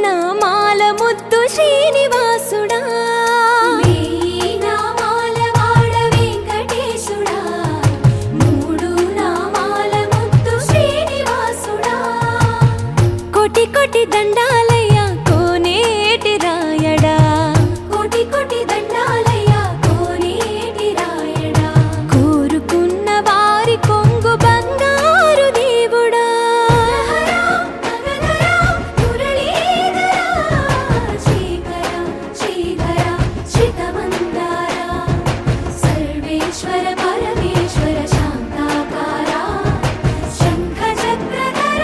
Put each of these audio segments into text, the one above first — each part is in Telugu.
నామాల ముద్దు శ్రీనివాసుడా కోటి కోటి దండాలయ్యా కోనేటి రాయడా కోటి కోటి దండాలయ్యా కోనేటి రాయడా కోరుకున్న వారి కొంగు బంగారు దేవుడా సర్వేశ్వర పరమేశ్వర శాంతాకార శంఖ చక్రధర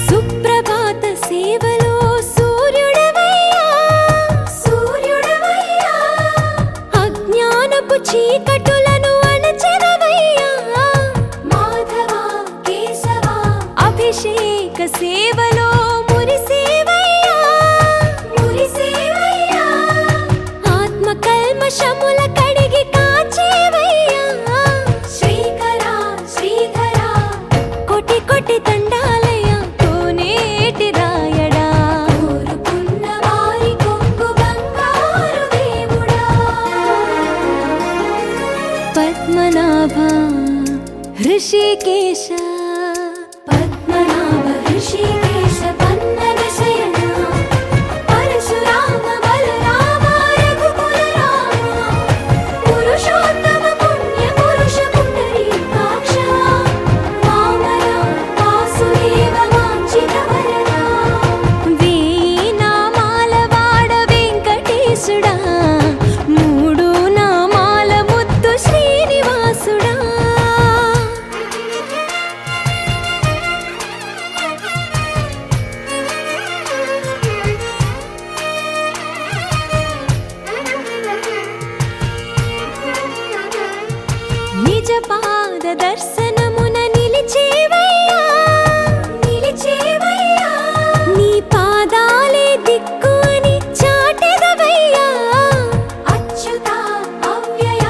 సుప్రభాత సేవలో సూర్యుడవయ్యా సూర్యుడవయ్యా అజ్ఞానపు చీకటులను అణచెదవయ్యా మాధవ కేశవ అభిషేక సేవలో మురిసేవయ్యా మురిసేవయ్యా ఆత్మ కల్మషముల కడిగి కాచేవయ్యా శ్రీకర శ్రీధర కోటి కోటి దండాలయ్యా కోనేటి రాయడా కోరుకున్న వారి కొంగు బంగారు దేవుడా పద్మనాభ హృషికేశ పద్మనాభ హృషికేశ పన్నగ శయన పరశురామ బలరామ రఘుకుల రామ పురుషోత్తమ పుణ్య పురుష పుండరీకాక్ష వామన వాసుదేవ వాంఛిత వరద వేయి నామాల వాడ వెంకటేశుడా మూడు నామాల ముద్దు శ్రీనివాసుడా నిజ పాద దర్శనమున నిలిచేవయ్యా నిలిచేవయ్యా నీ పాదాలే దిక్కు అని చాటెదవయ్యా అచ్యుత అవ్యయ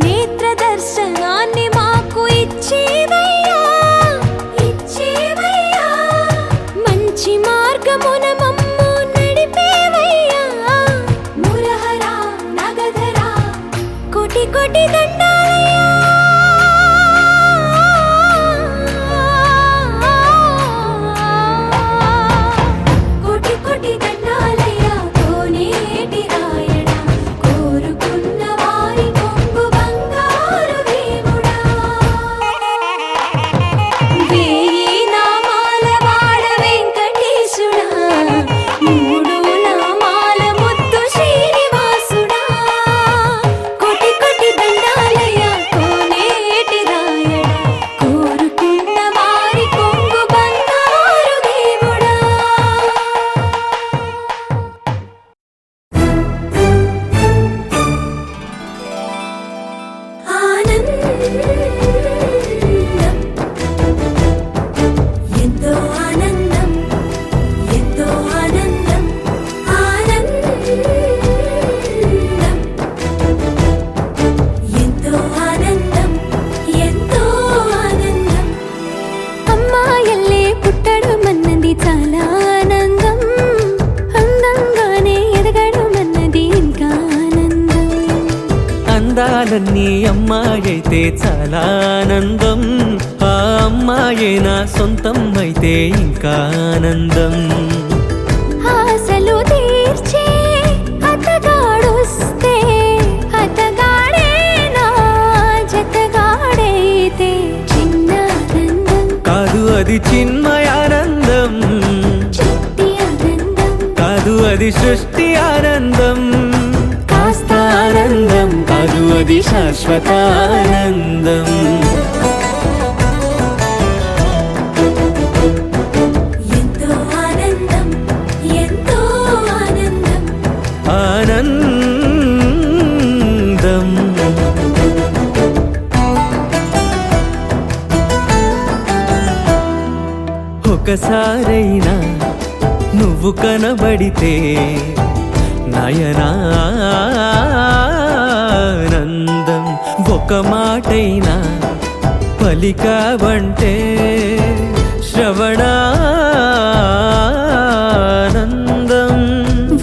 నేత్ర దర్శనాన్ని మాకు ఇచ్చేవయ్యా ఇచ్చేవయ్యా మంచి మార్గమున మమ్ము నడిపేవయ్యా మురహర నగధర కోటి కోటి దండాలయ్యా కోటి కోటి దండాలయ్యా కోనేటి రాయడా కోరుకున్న వారి కొంగు బంగారు దేవుడా వేయి నామాల వాడ వెంకటేశుడా మూడు నామాల ముద్దు శ్రీనివాసుడా కోటి కోటి దండాలయ్యా కోనేటి రాయడా కోరుకున్న వారి కొంగు బంగారు దేవుడా ఆనందం ఎంతో ఆనందం ఎంతో ఆనందం ఎంతో ఆనందం అమ్మాయల్లే పుట్టడం అన్నది చాలా ఆనందం అందంగానే ఎదగడం అన్నది ఇంకా ఆనందం అందాలన్నీ అమ్మాయైతే చాలా ఆనందం ఆ అమ్మాయే నా సొంతం అయితే ఇంకా ఆనందం ఆశలు తీర్చే అతగాడొస్తే అతగాడే నా జతగాడైతే చిన్న ఆనందం కాదు అది చిన్మయానందం చిట్టి ఆనందం కాదు అది సృష్టి ఆనందం కాస్త ఆనందం కాదు అది శాశ్వత ఆనందం ఎంతో ఆనందం ఎంతో ఆనందం ఆనందం ఓ ఒక్కసారైనా నువ్వు కనబడితే నయనానందం. ఒక మాటైనా పలికావంటే శ్రవణానందం.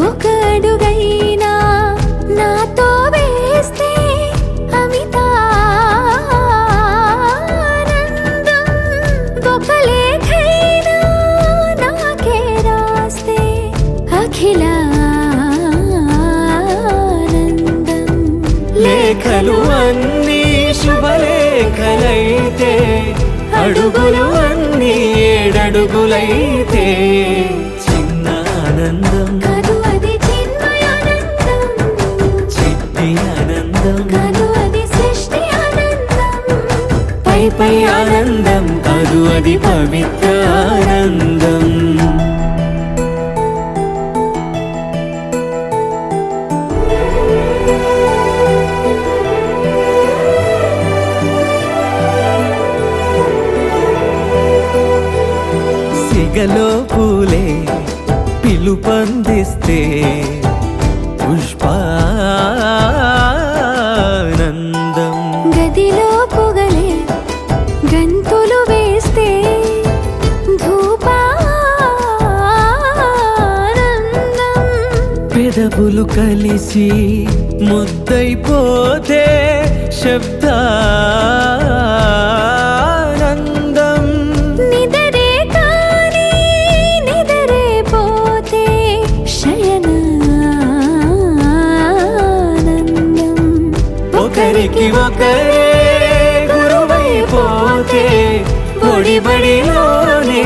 ఒక అడుగైనా నాతో వేస్తే అమితానందం. ఒక లేఖైనా నాకే రాస్తే అఖిలానందం. లేఖలు అన్నీ శుభలేఖలైతే, అడుగులు అన్నీ 7 అడుగులైతే చిన్న ఆనందం కాదు అది చిన్మయానందం. చిట్టి ఆనందం కాదు అది సృష్టి ఆనందం. పై పై ఆనందం కాదు అది పవిత్ర ఆనందం. సిగలో పూలే పిలుపందిస్తే పుష్పానందం. గదిలో పొగలే గంతులు వేస్తే ధూపానందం. పెదవులు కలిసి ముద్దైపోతే శబ్దానందం. నిదరే కాని నిదరే పోతే శయనానందం. ఒకరికి ఒకరే గురువైపోతే, ఒడిబడిలోనే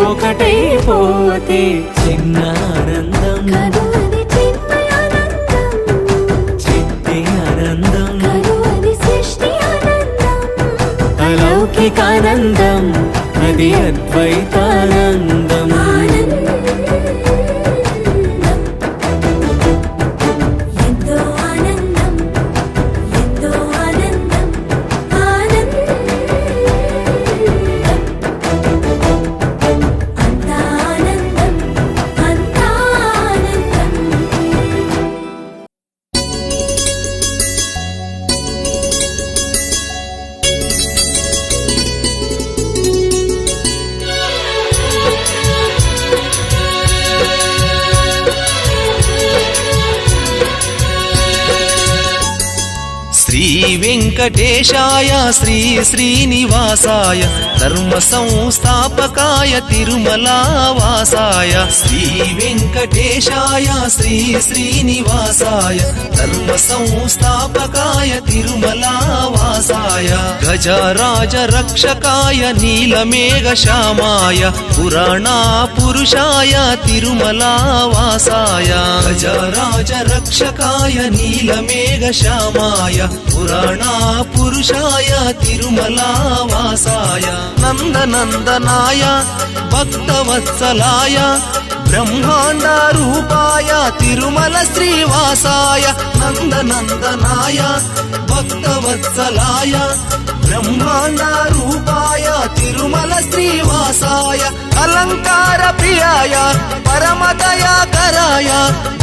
ఒకటైపోతే చిన్న ఆనందం కాదు అది చిన్మయానందం. చిట్టి ఆనందం కాదు అది సృష్టి ఆనందం. అలౌకికానందం అది అద్వైతానందం. ఎంతో ఆనందం, ఎంతో ఆనందం, ఆనందం. అంతా ఆనందం, అంతా ఆనందం. శ్రీ వెంకటేశాయ శ్రీ శ్రీనివాసాయ ధర్మ సంస్థాపకాయ తిరుమలావాసాయ. శ్రీ వెంకటేశాయ శ్రీ శ్రీనివాసాయ ధర్మ సంస్థాపకాయ తిరుమలావాసాయ. గజరాజ రక్షకాయ నీలమేఘ శ్యామాయ పురాణా పురుషాయ తిరుమలావాసాయ. గజరాజ రక్షకాయ నీలమేఘ శ్యామాయ పురాణా పురుషాయ తిరుమలావాసాయ. నందనందనాయ భక్తవత్సలాయ బ్రహ్మాండ రూపాయ తిరుమల శ్రీవాసాయ. నందనందనాయ భక్తవత్సలాయ బ్రహ్మాండ రూపాయ తిరుమల శ్రీవాసాయ. అలంకార ప్రియాయ పరమదయాకరాయ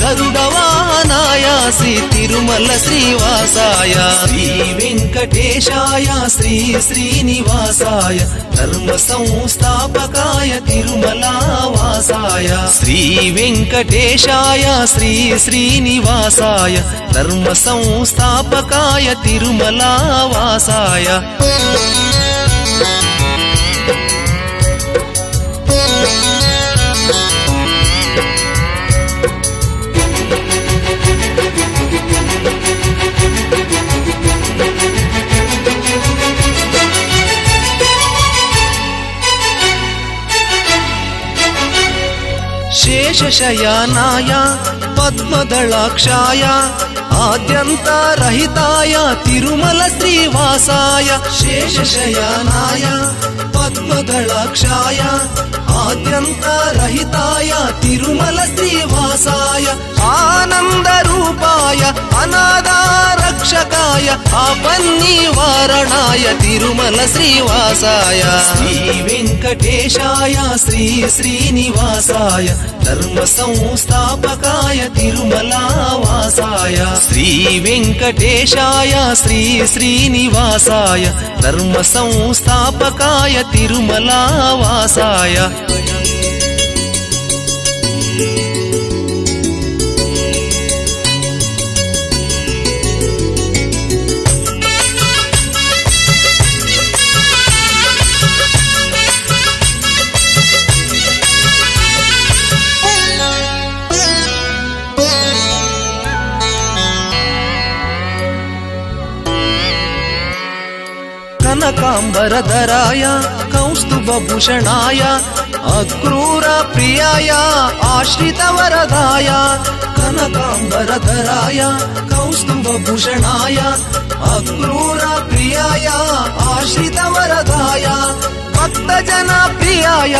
గరుడవాహనాయ శ్రీ తిరుమల శ్రీవాసాయ. శ్రీ వెంకటేశాయ శ్రీ శ్రీనివాసాయ ధర్మ సంస్థాపకాయ తిరుమలావాసాయ. శ్రీ వెంకటేశాయ శ్రీ శ్రీనివాసాయ ధర్మ సంస్థాపకాయ తిరుమలావాసాయ. శేషశయనాయ పద్మదళాక్షాయ ఆద్యంతరహితాయ తిరుమల శ్రీవాసాయ. శేషశయనాయ పద్మదళాక్షాయ ఆద్యంతరహితాయ తిరుమల శ్రీవాసాయ. ఆనంద రూపాయ అనాథారక్ష రక్షకాయ ఆపన్నివారణాయ తిరుమల శ్రీవాసాయ శ్రీ వెంకటేశాయ శ్రీ శ్రీనివాసాయ ధర్మ సంస్థాపకాయ తిరుమల వాసాయ శ్రీ వెంకటేశాయ శ్రీ శ్రీనివాసాయ ధర్మ సంస్థాపకాయ తిరుమల వాసాయ కనకాంబరధరాయ కౌస్తుభభూషణాయ అక్రూర ప్రియాయ ఆశ్రితవరదాయ కనకాంబరధరాయ కౌస్తుభభూషణాయ అక్రూర ప్రియాయ ఆశ్రితవరదాయ భక్తజన ప్రియాయ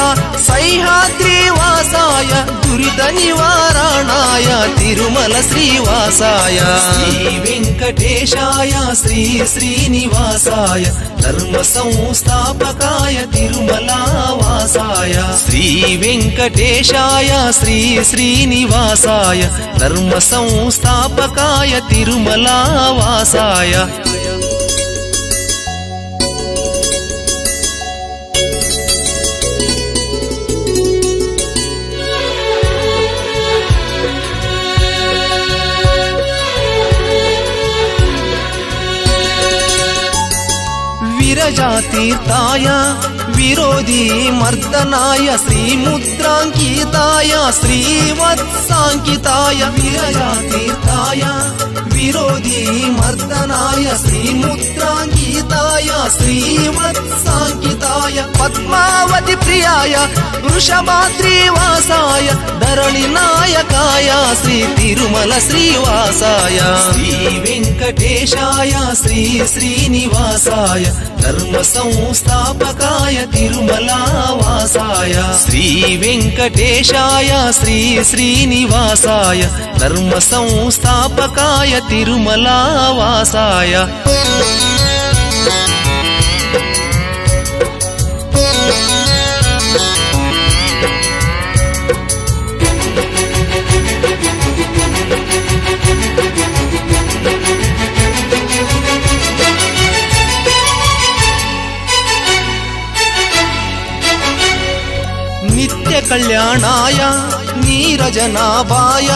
సహ్యాద్రివాసాయ దురిత నివారణాయ తిరుమల శ్రీవాసాయ శ్రీ వెంకటేశాయ శ్రీ శ్రీనివాసాయ ధర్మ సంస్థాపకాయ తిరుమల వాసాయ శ్రీ వెంకటేశాయ శ్రీ శ్రీనివాసాయ ధర్మ సంస్థాపకాయ తిరుమల వాసాయ విరజాతీర్థాయ విరోధి మర్దనాయ శ్రీముద్రాంకితాయ శ్రీవత్సాంకితాయ విరజాతీర్థాయ విరోధి మర్దనాయ శ్రీముద్రాంకితాయ శ్రీవత్సాంకితాయ పద్మావతి ప్రియాయ వృషభాద్రివాసాయ ధరణి నాయకాయ శ్రీ తిరుమల శ్రీవాసాయ శ్రీ వెంకటేశాయ శ్రీ శ్రీనివాసాయ ధర్మ సంస్థాపకాయ తిరుమల వాసాయ శ్రీ వెంకటేశాయ శ్రీ శ్రీనివాసాయ ధర్మ సంస్థాపకాయ తిరుమల వాసాయ నిత్య కళ్యాణాయ నీరజనాభాయ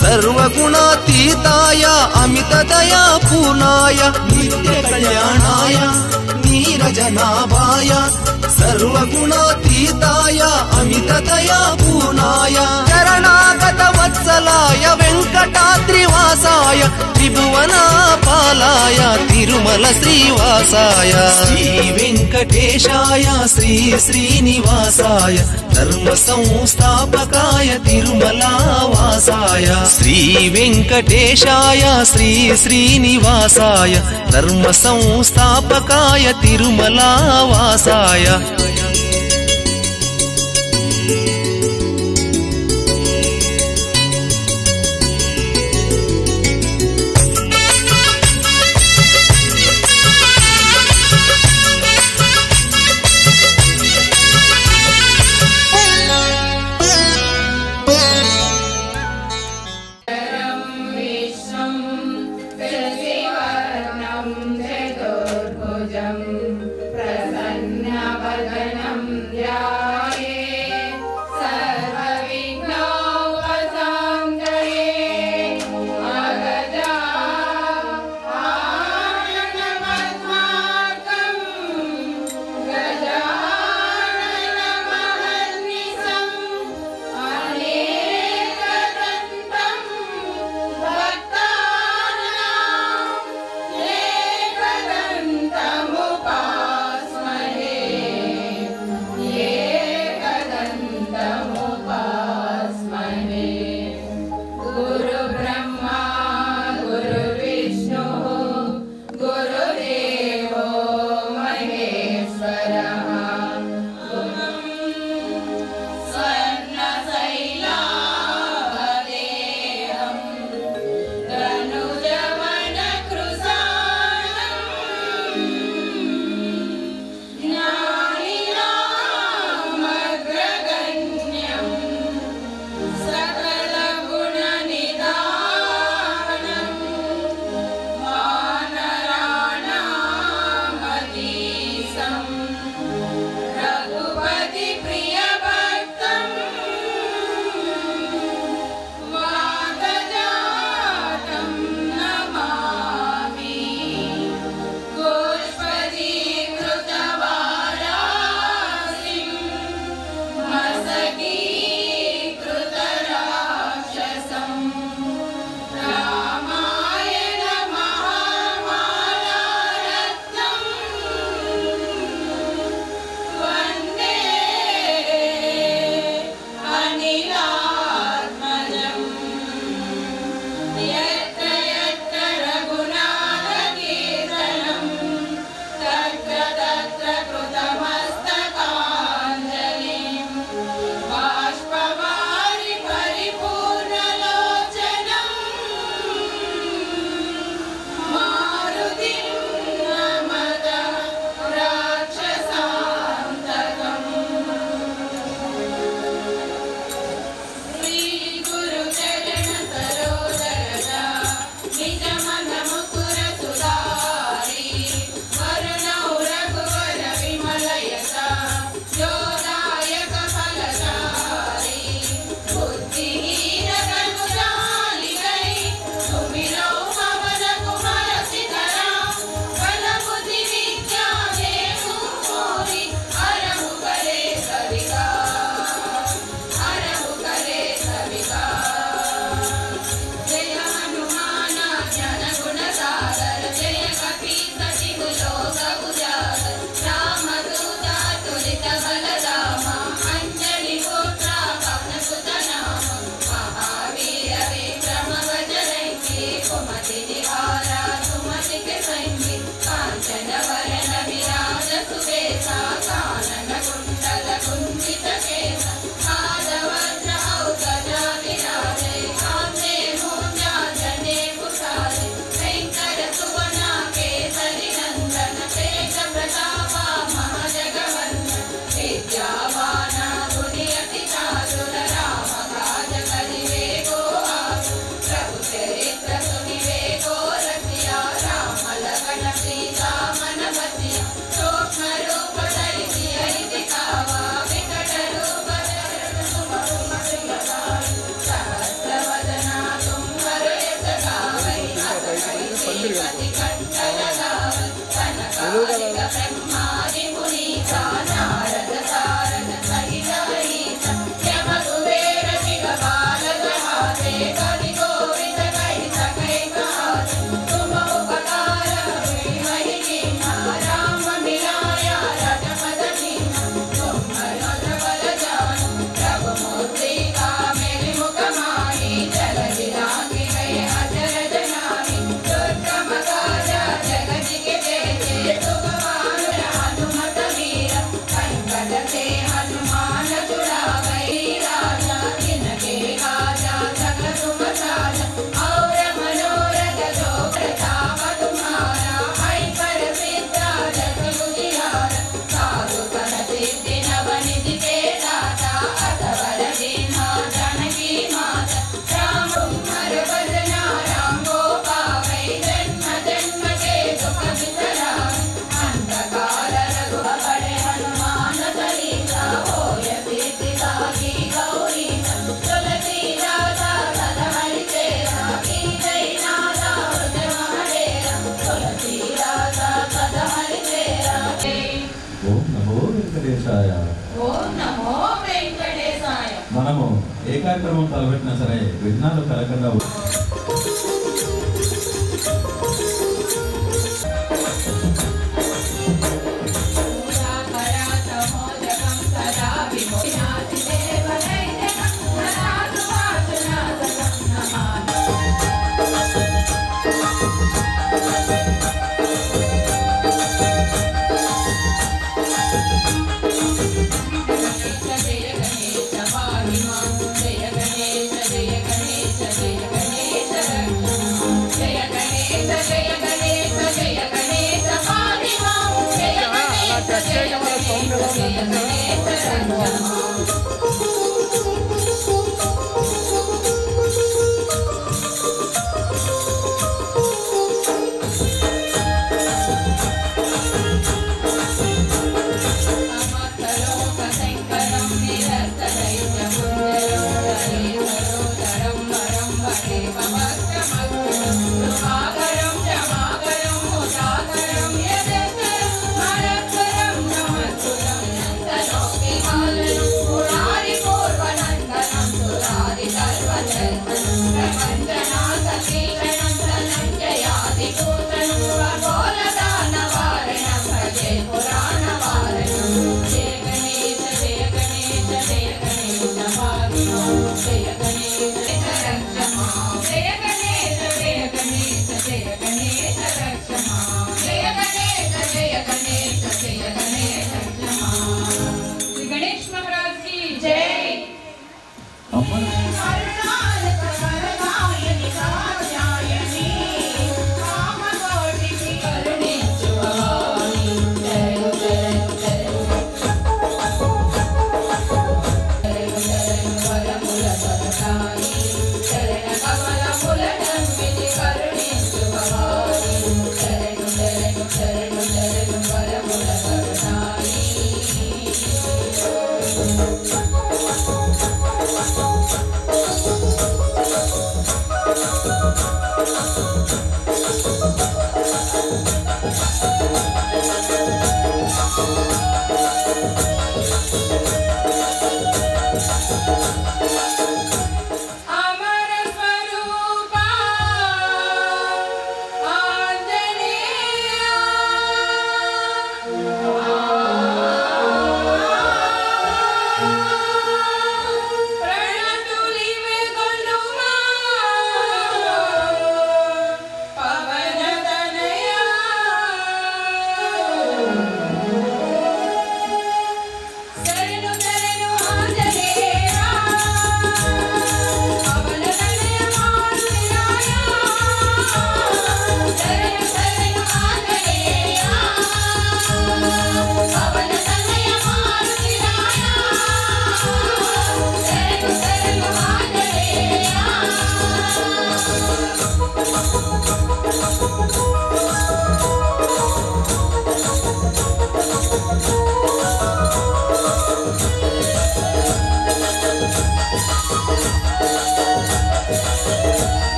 సర్వగుణాతీతాయ అమిత దయా పూర్ణాయ నిత్య కళ్యాణాయ నీరజనాభాయ సర్వగుణాతీతాయ అమిత దయా పూర్ణాయ శరణాగత వత్సలాయ వెంకటాద్రివాసాయ త్రిభువన పాలాయ తిరుమల శ్రీవాసాయ శ్రీ వెంకటేశాయ శ్రీ శ్రీనివాసాయ ధర్మ సంస్థాపకాయ తిరుమల వాసాయ శ్రీ వెంకటేశాయ శ్రీ శ్రీనివాసాయ ధర్మ సంస్థాపకాయ తిరుమల వాసాయ प्रसन्नवदनं వెంకటేశాయ. ఓం నమో వెంకటేశాయ. మనము ఏకాగ్రమం తలపెట్టినా సరే విఘ్నాలు కలగకుండా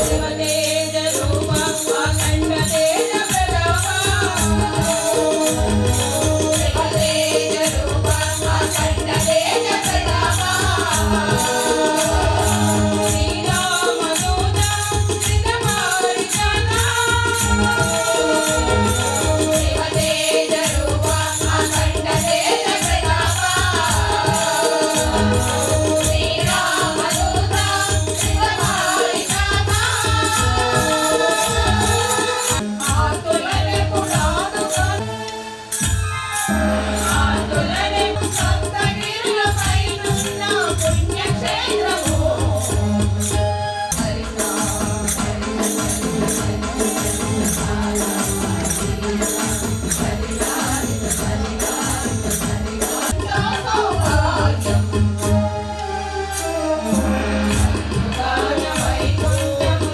శివతేజ రూప అఖండ తేజ ప్రతాప శివతేజ రూప అఖండ తేజ ప్రతాప శ్రీరామదూత శ్రీతమారిజన శివతేజ రూప అఖండ తేజ ప్రతాప శ్రీరామదూత శ్రీతమారిజన ఆతులనే సప్తగిరులపైనున్న పుణ్యక్షేత్రము సౌభాగ్యం వైకుంఠము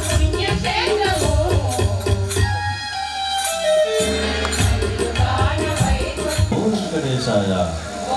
పుణ్యక్షేత్రము ఓం వెంకటేశాయ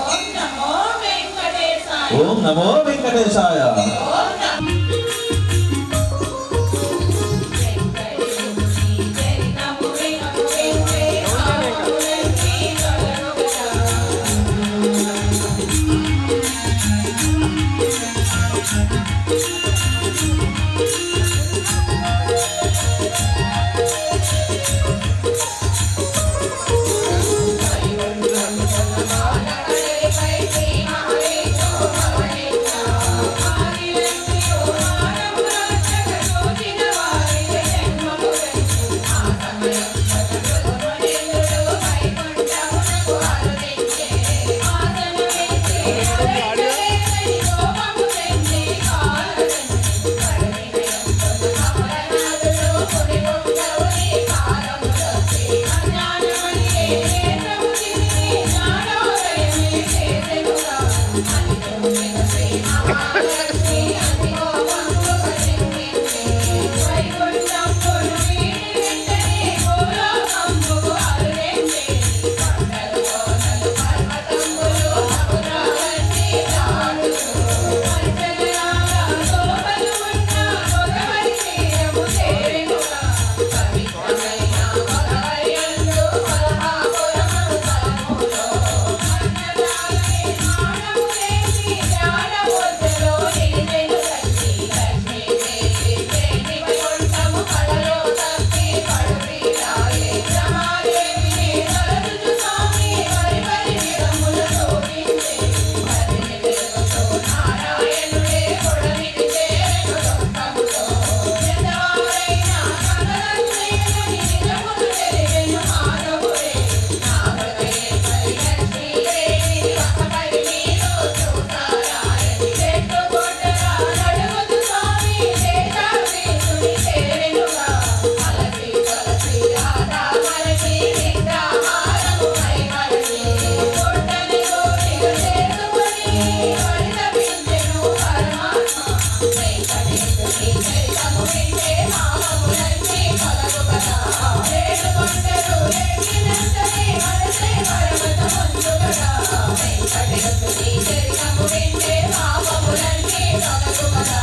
ఓం నమో వెంకటేశాయ ఓం నమో వెంకటేశాయ ఓం నమో వెంకటేశుని చరితము వినుము వింటే పాపములన్నీ తొలగుగా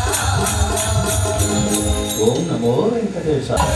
ఓం నమో వెంకటేశాయ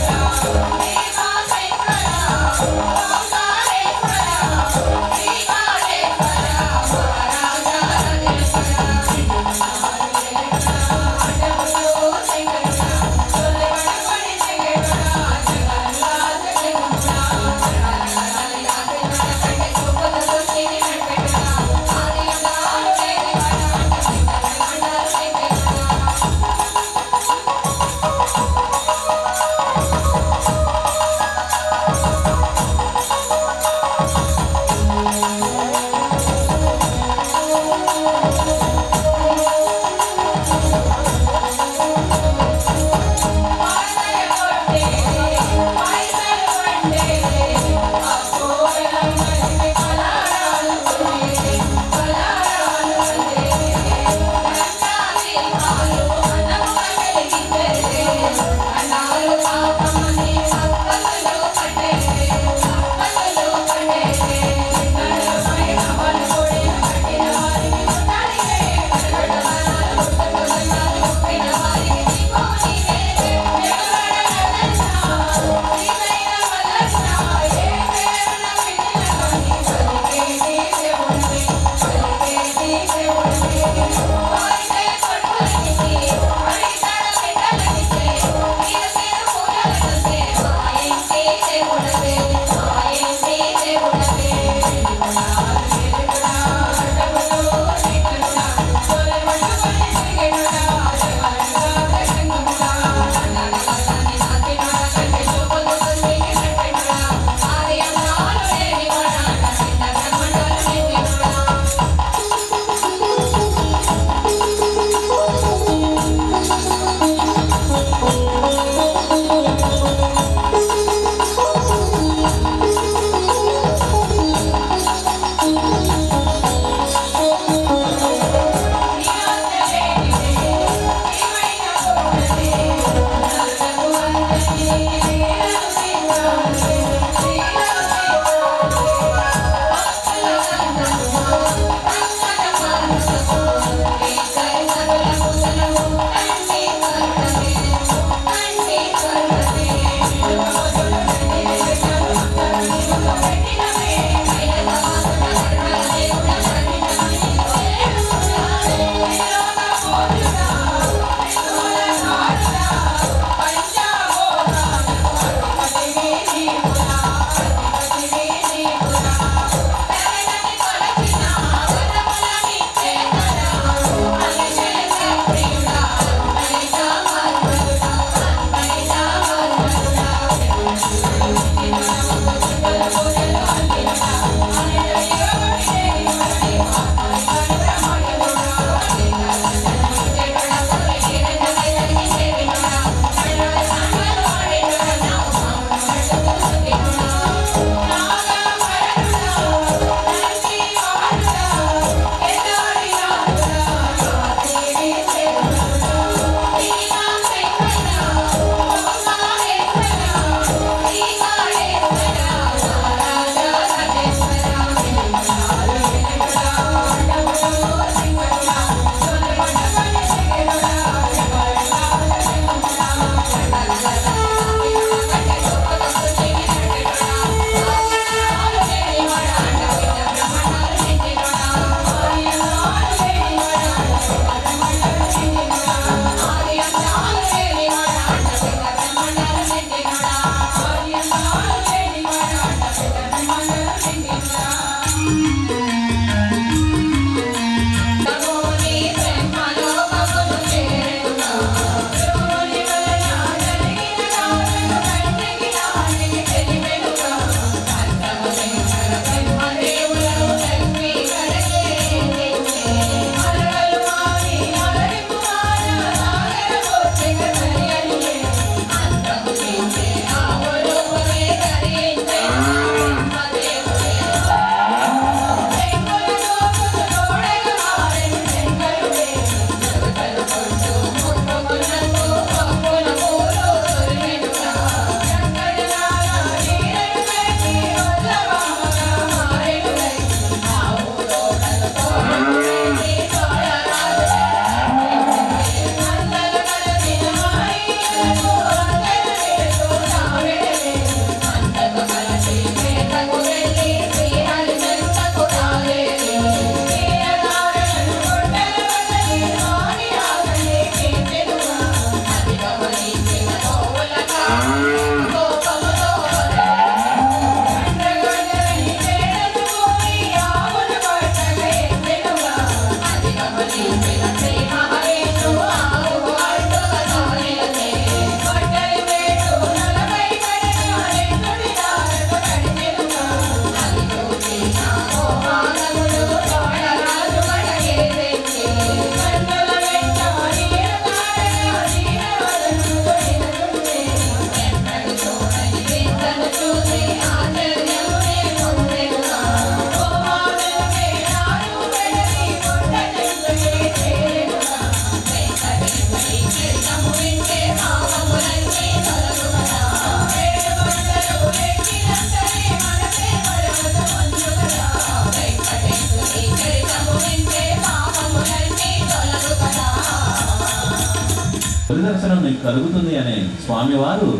కలుగుతుంది అని స్వామివారు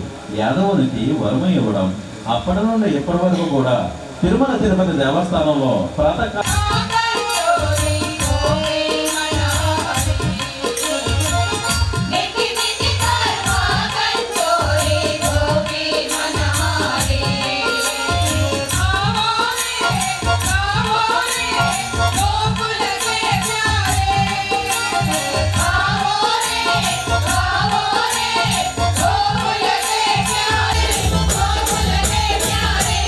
యాదవునికి వరము ఇవ్వడం అప్పటి నుండి ఇప్పటి వరకు కూడా తిరుమల తిరుపతి దేవస్థానంలో ప్రాతకాల ఆకంచోరి గోపి మనహారి నితి నితి కర్మ కంచోరి గోపి మనహారి ఆవోరే గోకులకే ప్యారే ఆవోరే గోకులకే ప్యారే గోకులకే ప్యారే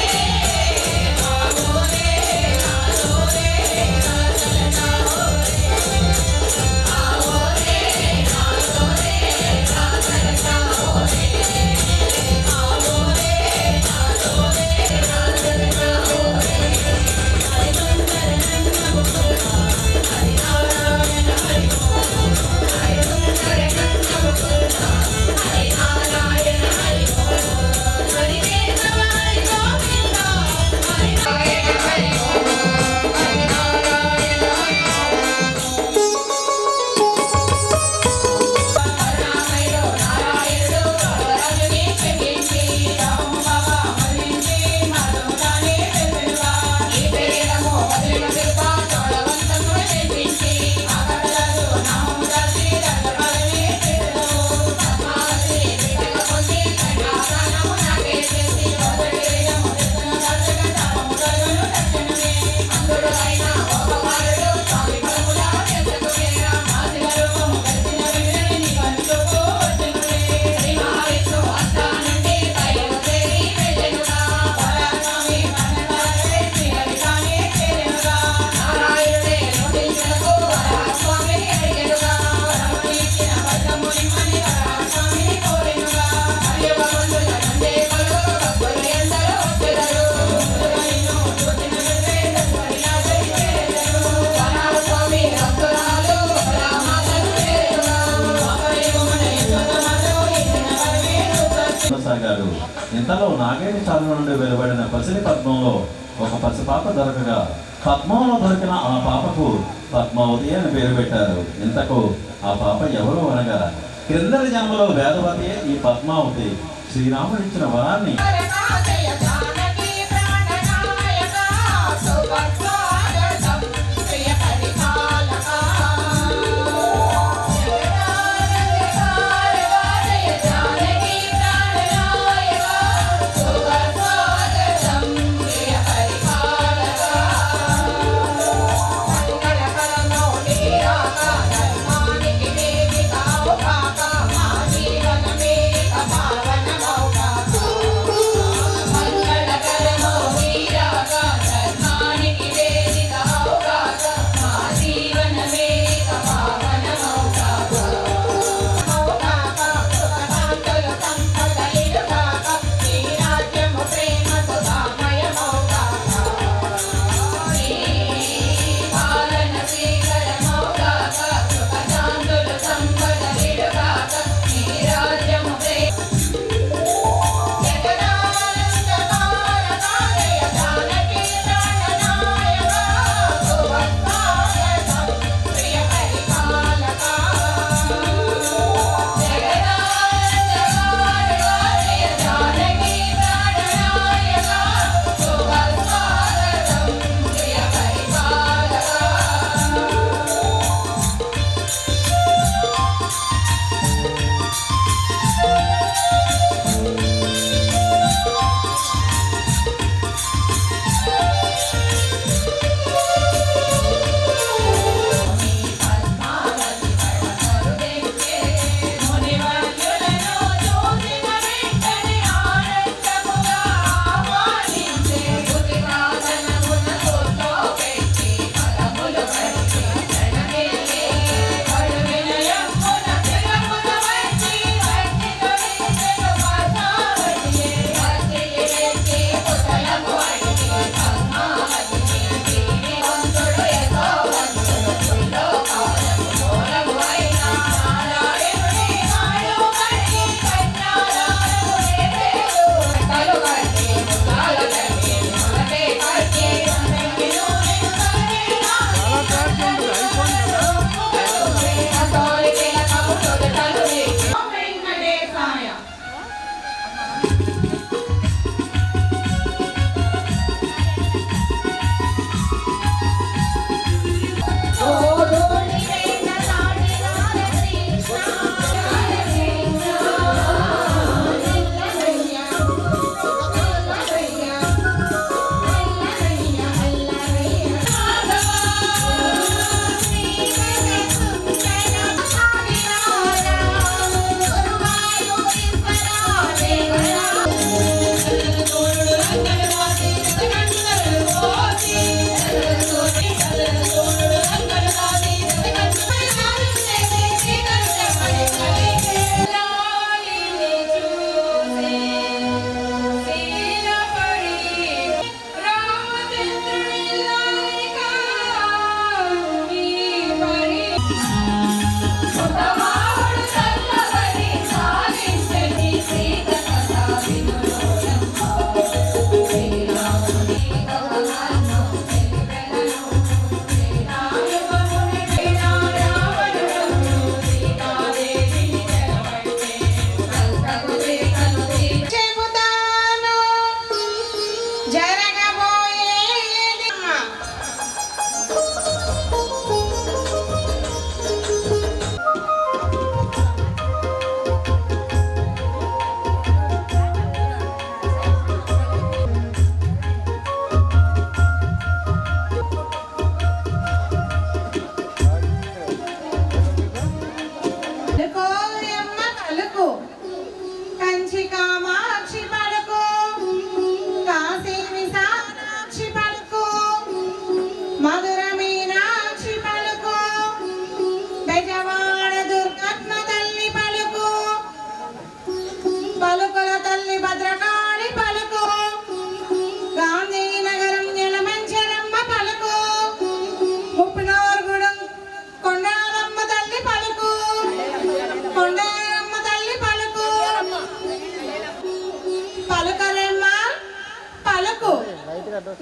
సాగారు. ఇంతలో నాగేటి చాలు నుండి వెలువడిన పసిడి పద్మంలో ఒక పసిపాప దొరకగా పద్మంలో దొరికిన ఆ పాపకు పద్మావతి అని పేరు పెట్టారు. ఇంతకు ఆ పాప ఎవరు అనగా క్రిందటి జన్మలో వేదవతి ఈ పద్మావతి శ్రీరాముడిచ్చిన వరాన్ని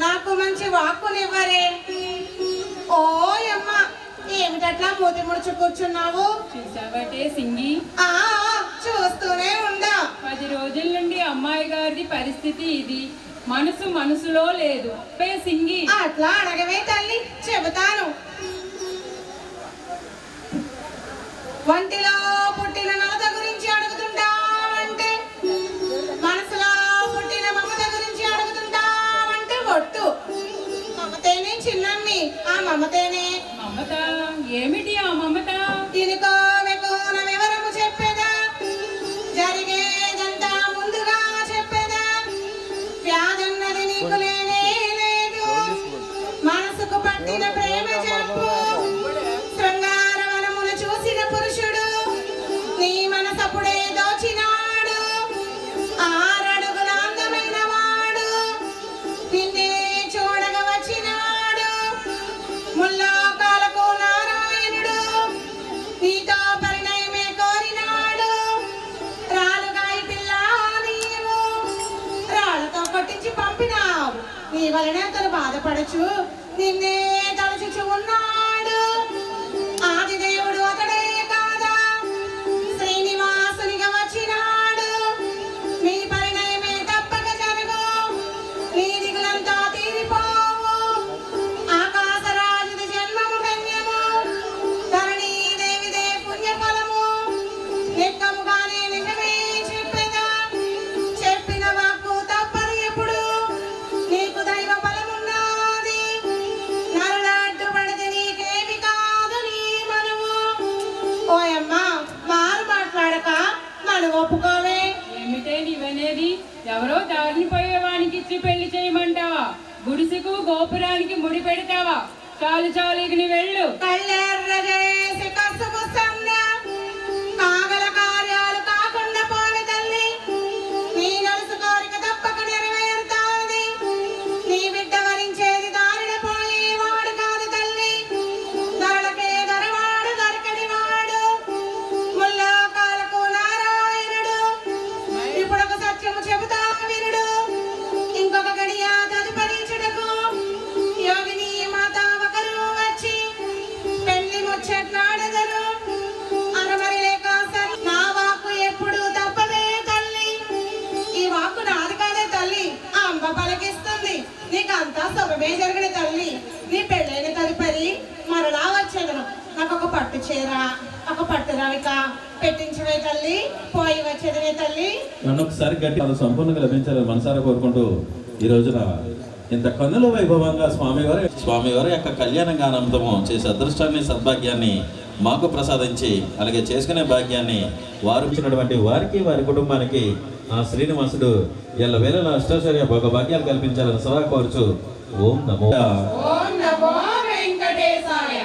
నాకు మంచి వాక్కునివ్వరే. ఓయమ్మ, ఏమిటట్లా మూతి ముడుచు కూర్చున్నావు? చూసావటే సింగి, ఆ చూస్తూనే ఉండా. 10 రోజుల నుండి అమ్మాయి గారి పరిస్థితి ఇది. మనసులో లేదు. సింగి, అట్లా అడగవే తల్లి, చెబుతాను. వంటిలో పుట్టిన నలత గురించి అడుగుతుంటావంటే, మనసులో పుట్టిన మమత గురించి అడుగుతుంటావంటే ఒట్టు. మమతేనే చిన్నమ్మి, ఆ మమతేనే. మమత ఏమిటి ఆ మమత? ఇనుకో వెకున వివరము చెప్పేదా, జరిగేదంతా ముందుగా చెప్పేదా. వ్యాధన్నది నీకు లేనే లేదు, మనసుకు పట్టిన ప్రేమ జబ్బు. శృంగారవనమును చూసిన పురుషుడు నీ మనసప్పుడే దోచినాడు. 6 అడుగుల అందమైన వాడు నిన్నే చూడగ వచ్చినాడు. ముల్లోకాలకు నారాయణుడు నీతో పరిణయమే కోరినాడు. రాలుగాయి పిల్ల నీవు రాళ్ళతో కొట్టించి పంపినావు. నీ వలన అతను బాధపడచ్చు, నిన్నే తలచుచు ఉన్నాడు. ఆదిదేవుడు అతడే కాదా, శ్రీనివాసునిగా వచ్చినాడు. నీ పరిణయమే తప్పక జరుగు, నీ దిగులంతా తీరిపోవు. ఆకాశరాజుది జన్మము ధన్యము, ధరణీదేవిదే పుణ్యఫలము. నిక్కముగానే నిజమే చెప్పేదా, చెప్పిన వాక్కు తప్పదు ఎప్పుడు. నీకు దైవ బలమున్నది, నరులాడ్డు పడితే నీకేమి కాదు నీ మనము. ఓయమ్మా, మారు మాట్లాడక మనం ఒప్పుకోవే. ఏమిటే నీవనేది? ఎవరో దారిని పోయేవానికి ఇచ్చి పెళ్లి చేయమంటావా? గుడిసెకు గోపురానికి ముడి పెడతావా? చాలు ఇక నీ వెళ్ళు. కళ్ళెర్ర చేసి కసుపు సంధ్య, కాగల కార్యాలు కాకుండా పోవే తల్లి. నీ నలుసు కోరిక తప్పక నెరవేరుతాది. నీ బిడ్డ వరించేది దారిన పోయేవాడు కాదు తల్లి, దొరకే దొరవాడు దొరకని వాడు. ముల్లోకాలకు నారాయణుడు, ఇప్పుడొక సత్యము చెబుతా వినుడు. ఇంకొక గడియ తదుపరించుటకు యోగిని మాత ఒకరు వచ్చి పెళ్లి ముచ్చట్లాడెదరు. అనమరి లేక సరి నా వాక్కు ఎప్పుడు తప్పదే తల్లి. ఈ వాక్కు నాది కాదే తల్లి, ఆ అంబ పలికిస్తుంది. నీకంతా శుభమే జరిగిన తల్లి. నీ పెళ్ళైన తదుపరి మరలా వచ్చేదను. నాకు ఒక పట్టు చీర, ఒక పట్టు రవిక పెట్టించవే తల్లి. పోయి వచ్చేదనే తల్లి. నన్ను ఒకసారి గట్టి అది సంపూర్ణంగా లభించాలని మనసారా కోరుకుంటూ ఈ రోజున ఇంత కన్నుల వైభవంగా స్వామివారి యొక్క కళ్యాణ గానంతో చేసే అదృష్టాన్ని సద్భాగ్యాన్ని మాకు ప్రసాదించి అలాగే చేసుకునే భాగ్యాన్ని వారు ఇచ్చినటువంటి వారికి వారి కుటుంబానికి ఆ శ్రీనివాసుడు ఎల్లవేళలా అష్టైశ్వర్య భోగభాగ్యాలు కల్పించాలని సదా కోరుచు ఓం నమో ఓం నమో వెంకటేశాయ.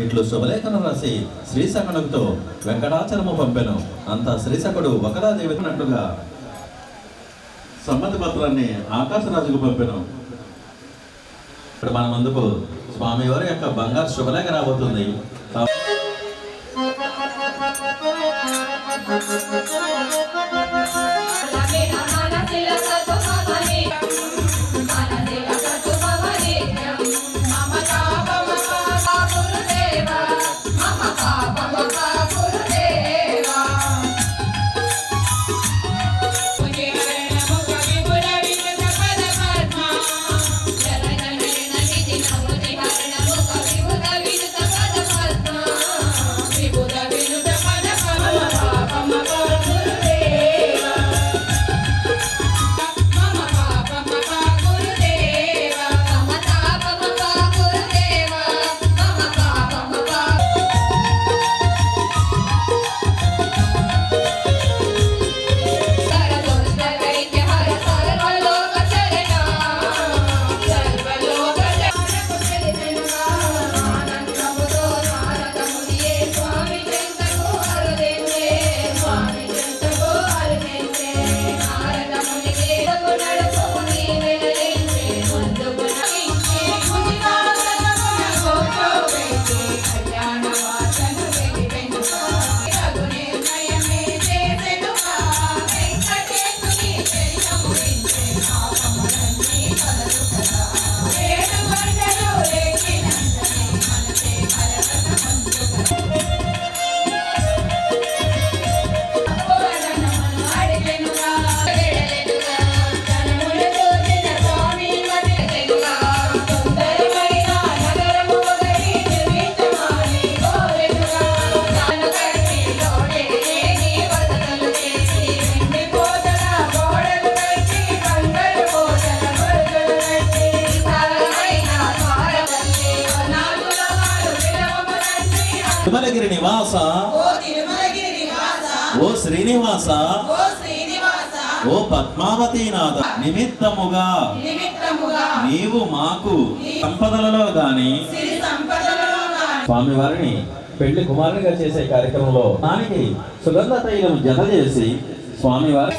ఇట్లు శుభలేఖనం రాసి శ్రీసకునితో వెంకటాచలము పంపెను. అంత శ్రీసకుడు ఒకరాదేవి అన్నట్టుగా సమ్మతి పత్రాన్ని ఆకాశరాజుకు పంపెను. ఇప్పుడు మన ముందుకు స్వామివారి యొక్క బంగారు శుభలేఖ రాబోతుంది. వినుత పద పద తిరుమలగిరి నివాస ఓ తిరుమలగిరి నివాస ఓ శ్రీనివాస ఓ శ్రీనివాస ఓ పద్మావతీనాథ నిమిత్తముగా నీవు మాకు సంపదలలో గాని సిరి సంపదలలో గాని స్వామివారిని పెళ్లి కుమారునిగా చేసే కార్యక్రమంలో దానికి సుగంధ తైలం జత చేసి స్వామివారి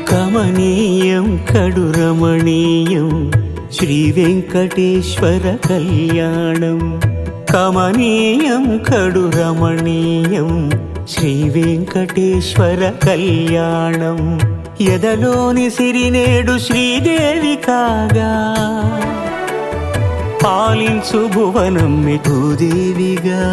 కమనీయం కడురమణీయం శ్రీ వెంకటేశ్వర కళ్యాణం కమనీయం కడురమణీయం శ్రీ వెంకటేశ్వర కళ్యాణం ఎదలోని సిరినేడు శ్రీదేవి కాగా పాలించు భువనం భూదేవిగా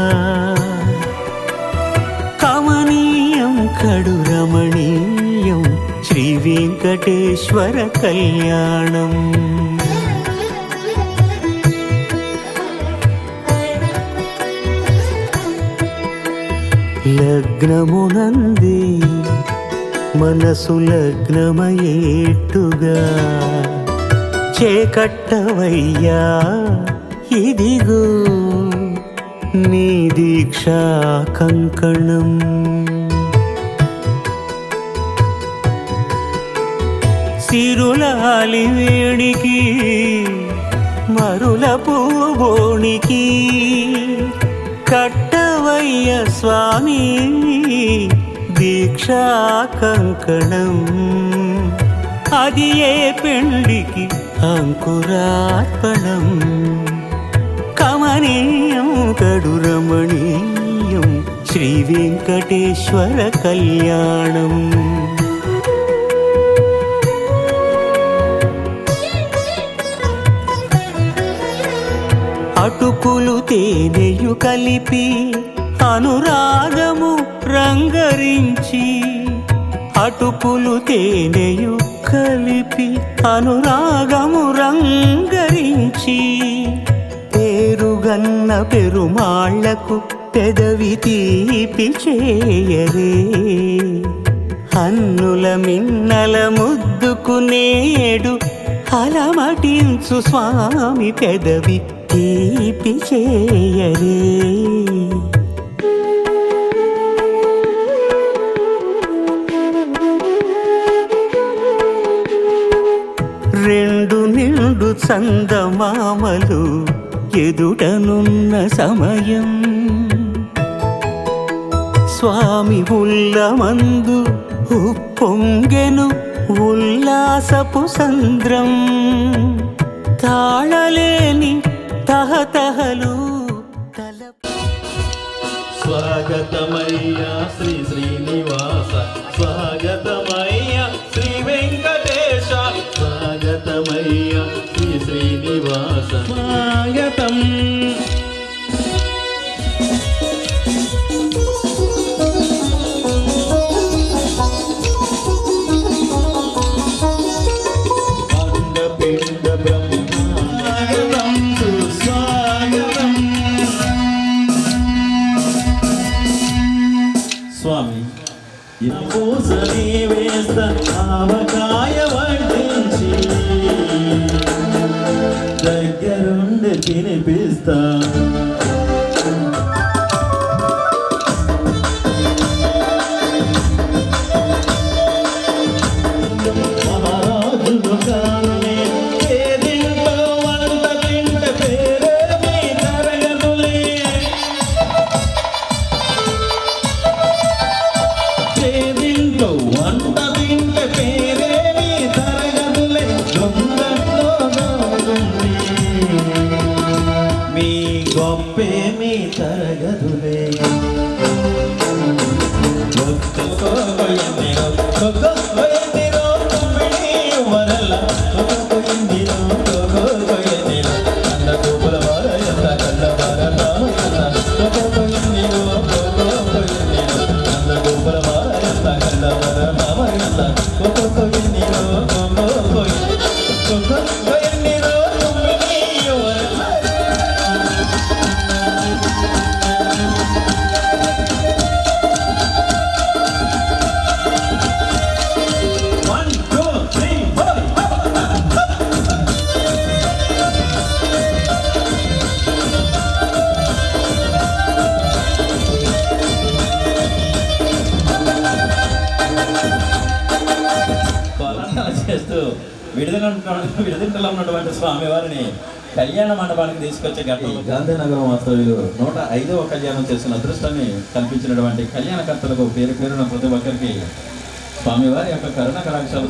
కమనీయం కడురమణీయం శ్రీ వెంకటేశ్వర కళ్యాణం లగ్నమునందే మనసు లగ్నమయేట్టుగా చేకట్టవయ్యా ఇదిగో నీ దీక్షా కంకణం. సిరులాలి వేడికి మరుల పూబోనికి కట్టవయ్య స్వామి దీక్షా కంకణం. అది ఏ పెండికి అంకురార్పణం. కమనీయం కడు రమణీయం శ్రీ వెంకటేశ్వర కళ్యాణం. అటుకులు తేనెయు కలిపి అనురాగము రంగరించి, అటుకులు తేనెయు కలిపి అనురాగము రంగరించి, పేరుగన్న పెరుమాళ్లకు పెదవి తీపి చేయరే. అన్నుల మిన్నల ముద్దుకు నేడు అలమటించు స్వామి పెదవి తీపి చేయరే. రెండు నిండు చందమామలు ఎదుటనున్న సమయం, స్వామి ఉల్లమందు ఉప్పొంగెను ఉల్లాసపు సంద్రం. తాళలేని తహతహలు స్వాగతమయ్యా శ్రీ శ్రీనివాస, స్వాగతమయ్యా శ్రీ వెంకటేశ, స్వాగతమయ్యా శ్రీ శ్రీనివాస, స్వాగతం. అండపిండ బ్రహ్మాగతం సుస్వాగతం. స్వామి పూసని వేస్త ఆవకాయ వడ్డించి దగ్గరుండి తినిపిస్తా. మహారాజులు కానునే పేదింట్లో వంట తింటే పేరేమీ తరగదులే. పేదింట్లో వంట తింటే పేరేమీ తరగదులే. దొంగట్లో దొంగండి మీ గొప్పేమీ తరగదులే. చేస్తూ విడుదల ఉన్నటువంటి స్వామివారిని కళ్యాణ మండపానికి తీసుకొచ్చే ఘట్టం గాంధీనగరం వాస్తవ్యులు 105వ కళ్యాణం చేసిన అదృష్టాన్ని కల్పించినటువంటి కళ్యాణకర్తలకు పేరు పేరున ప్రతి ఒక్కరికి స్వామివారి యొక్క కరుణ కటాక్షాలు.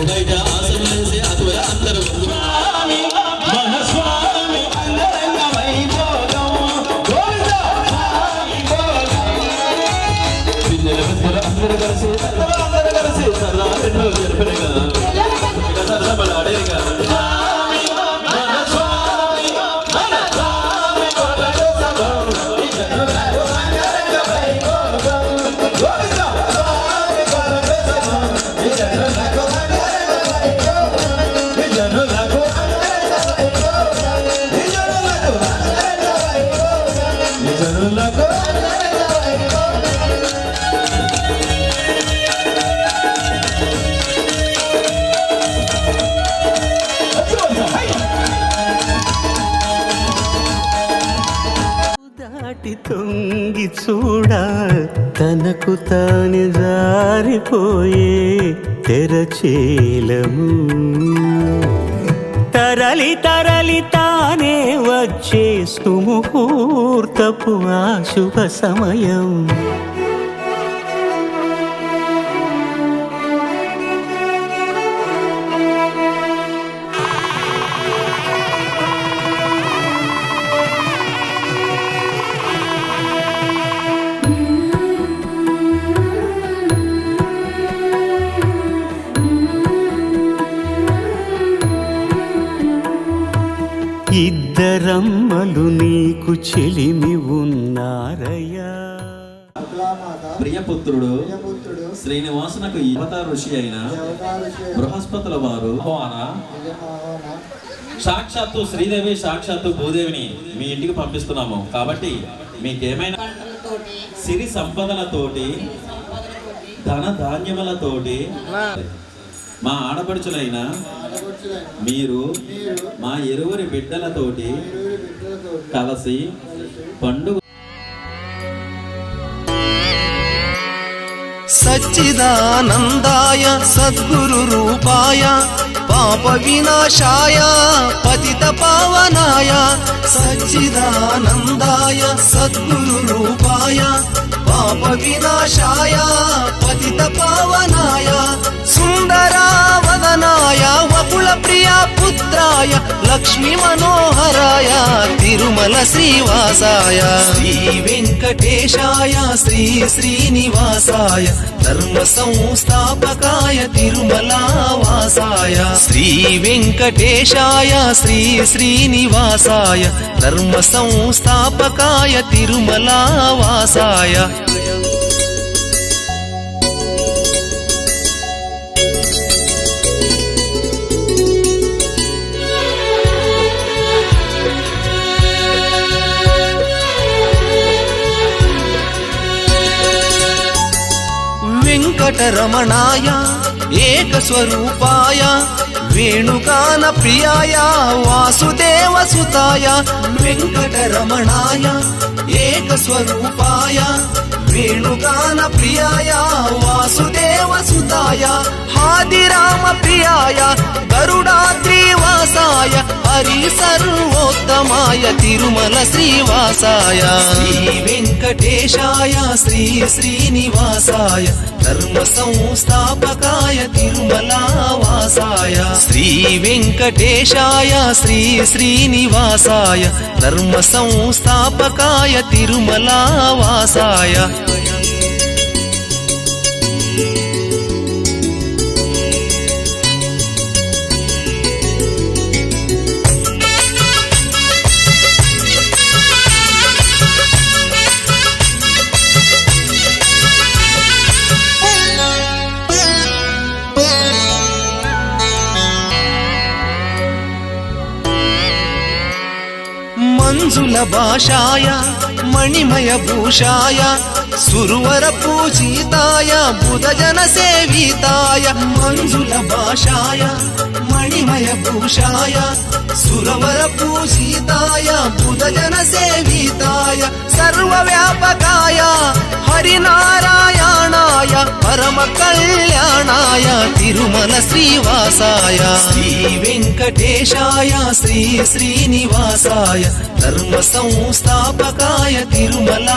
బయట ఆసనలేసి అతుల అందరూ స్వామి మన స్వామి అంగరంగ వైభోగం గోవిందా పిల్లల పెద్దలు అందరూ కలిసి అందరూ కలిసి సరదా రెండు జరిపినగా ఇక సరదా ఆడేగా స్వామి మన స్వామి మన స్వామి గోవిందా ఈ జనులకు అంగరంగ వైభోగం గోవిందా స్వామి గోవిందా ఈ జనులకు అంగరంగ వైభోగం ఈ జనులకు అంగరంగ వైభోగం ఈ జనులకు అంగరంగ వైభోగం ఈ జనులకు అంగరంగ వైభోగం దాటి తొంగి చూడ తనకు తాను జారిపోయే తెరచేలము తరలి తరలి తానే వచ్చే సుముహూర్తపు ఆ శుభ సమయం ఇద్దరమ్మలు నీకు చెలిమి ఉన్నారయ్యా ప్రియపుత్రుడు శ్రీనివాసునకు అవతార ఋషి అయిన బృహస్పతుల వారు సాక్షాత్తు శ్రీదేవి సాక్షాత్తు భూదేవిని మీ ఇంటికి పంపిస్తున్నాము కాబట్టి మీకేమైనా సిరి సంపదలతోటి ధన ధాన్యములతోటి మా ఆడపడుచులైన మీరు మా ఇరువురి బిడ్డలతోటి కలిసి పండుగ సచ్చిదానందాయ సద్గురు రూపాయ పాప వినాశాయ పతిత పావనాయ సచ్చిదానందాయ సద్గురు రూపాయ పాప వినాశాయ పతిత పావనాయ సుందరావదనాయ వకుల ప్రియ పుత్రాయ లక్ష్మీ మనోహరాయ తిరుమల శ్రీవాసాయ శ్రీ వెంకటేశాయ శ్రీ శ్రీనివాసాయ ధర్మ సంస్థాపకాయ తిరుమల వాసాయ శ్రీ వెంకటేశాయ శ్రీ శ్రీనివాసాయ ధర్మ సంస్థాపకాయ తిరుమల వాసాయ వెంకటరమణాయ ఏకస్వరూపాయ వేణుగాన ప్రియాయ వాసుదేవ సుతాయ వెంకటరమణాయ ఏకస్వరూపాయ వేణుగాన ప్రియాయ వాసుదేవ సుతాయ హాదిరామ ప్రియాయ గరుడాద్రివాసాయ హరి సర్వోత్తమాయ తిరుమల శ్రీవాసాయ శ్రీ వెంకటేశాయ శ్రీ శ్రీనివాసాయ ధర్మ సంస్థాపకాయ తిరుమల వాసాయ శ్రీ వెంకటేశాయ శ్రీ శ్రీనివాసాయ ధర్మ సంస్థాపకాయ తిరుమల వాసాయ మంజుల భాషాయ మణిమయ భూషాయ సురవర పూజితాయ బుధజన సేవితాయ మంజుల భాషాయ మణిమయ భూషాయ సురవర పూజితాయ బుధజన సేవితాయ సర్వవ్యాపకాయ హరినారాయణాయ పరమ కళ్యాణాయ తిరుమల శ్రీవాసాయ శ్రీ వెంకటేశాయ శ్రీ శ్రీనివాసాయ ధర్మ సంస్థాపకాయ తిరుమల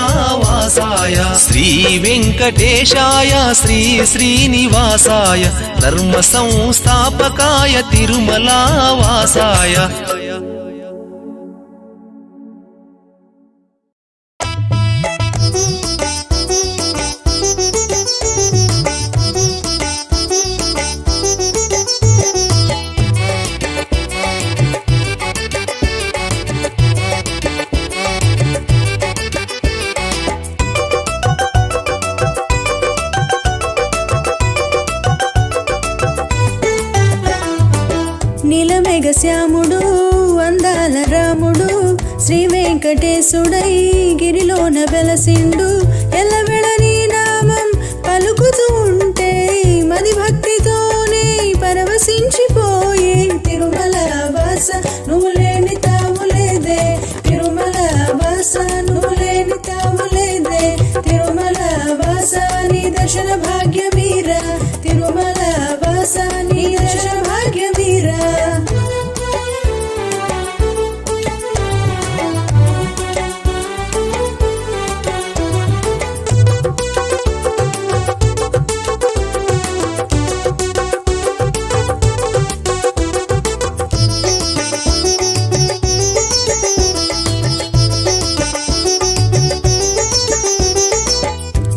వాసాయ శ్రీ వెంకటేశాయ శ్రీ శ్రీనివాసాయ ధర్మ సంస్థాపకాయ తిరుమలా వాసాయ. నీలమేఘశ్యాముడు అందాల రాముడు శ్రీ వెంకటేశుడై గిరిలోన వెలసిండు. ఎల్లవేళ నీ నామం పలుకుతూ ఉంటే మది భక్తితోనే పరవశించిపోయే తిరుమల వాస నువ్వు లేని తావులేదే, తిరుమల వాస నువ్వు లేని తావులేదే, తిరుమల వాస నీ దర్శన భాగ్యమీరా, తిరుమల వాస నీ దర్శన భాగ్యమీరా.